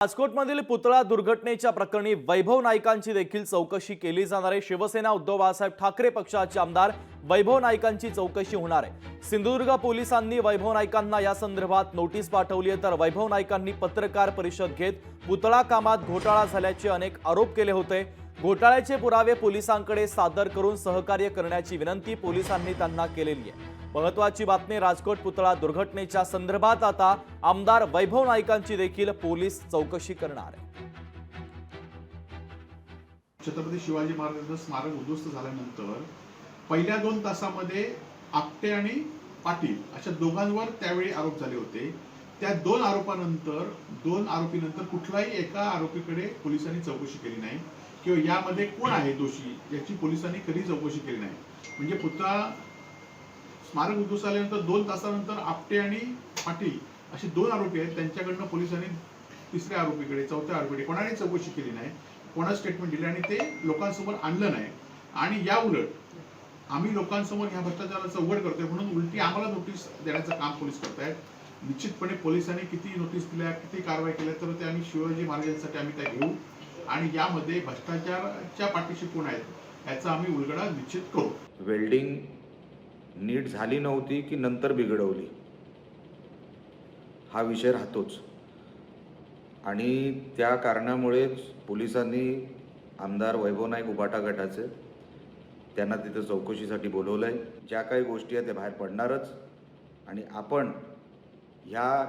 राजकोटमधील पुतळा दुर्घटनेच्या प्रकरणी वैभव नाईकांची देखील चौकशी केली जाणार आहे। शिवसेना उद्धव बाळासाहेब ठाकरे पक्षाचे आमदार वैभव नाईकांची चौकशी होणार आहे। सिंधुदुर्ग पोलिसांनी वैभव नाईकांना या संदर्भात नोटीस पाठवली आहे, तर वैभव नाईकांनी पत्रकार परिषद घेत पुतळा कामात घोटाळा झाल्याचे अनेक आरोप केले होते। घोटाळ्याचे पुरावे पोलिसांकडे सादर करून सहकार्य करण्याची विनंती पोलिसांनी त्यांना केलेली आहे। महत्त्वाची बातमी, राजकोट पुतळा दुर्घटनेच्या संदर्भात आता आमदार वैभव नाईकांची देखील पोलीस चौकशी करणार आहे। छत्रपती शिवाजी महाराजांचं स्मारक उद्ध्वस्त झाल्यानंतर पहिल्या 2 तासामध्ये आपटे आणि पाटील अशा दोघांवर त्यावेळी आरोप झाले होते। त्या 2 आरोपीनंतर कुठलाही एका आरोपीकडे पोलिसांनी चौकशी केली नाही किंवा यामध्ये कोण आहे दोषी याची पोलिसांनी कधी चौकशी केली नाही। म्हणजे पुतळा स्मारक उद्ध्वस्त झाल्यानंतर 2 तासानंतर आपटे आणि पाटील असे 2 आरोपी आहेत, त्यांच्याकडनं पोलिसांनी तिसऱ्या आरोपीकडे, चौथ्या आरोपीकडे कोणाने चौकशी केली नाही, कोणा स्टेटमेंट दिले आणि ते लोकांसमोर आणलं नाही। आणि या उलट आम्ही लोकांसमोर ह्या भ्रष्टाचाराचं उघड करतोय म्हणून उलटी आम्हाला नोटीस देण्याचं काम पोलीस करतायत। निश्चितपणे पोलिसांनी किती नोटीस दिल्या, किती कारवाई केल्या, तर ते आम्ही शिवाजी महाराजांसाठी आम्ही त्या घेऊ आणि यामध्ये भ्रष्टाचाराच्या पाठीशी कोण आहेत याचा आम्ही उलगडा निश्चित करू। वेल्डिंग नीट झाली नव्हती की नंतर बिघडवली हा विषय राहतोच आणि त्या कारणामुळेच पोलिसांनी आमदार वैभव नाईक उबाटा गटाचे त्यांना तिथे चौकशीसाठी बोलवलंय। ज्या काही गोष्टी आहेत त्या बाहेर पडणारच आणि आपण ह्या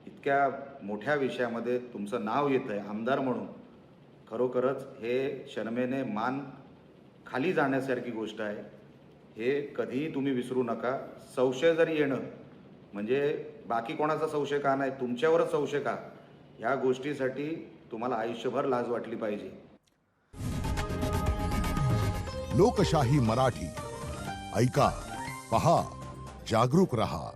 इतक्या मोठ्या विषयामध्ये तुमचं नाव येतंय आमदार म्हणून, खरोखरच हे शर्मेने मान खाली जाण्यासारखी गोष्ट आहे। हे कधीही तुम्ही विसरू नका। संशय जरी येणं म्हणजे बाकी कोणाचा संशय का नाही, तुमच्यावरच संशय का, ह्या गोष्टीसाठी तुम्हाला आयुष्यभर लाज वाटली पाहिजे। लोकशाही मराठी ऐका, पहा, जागरूक रहा।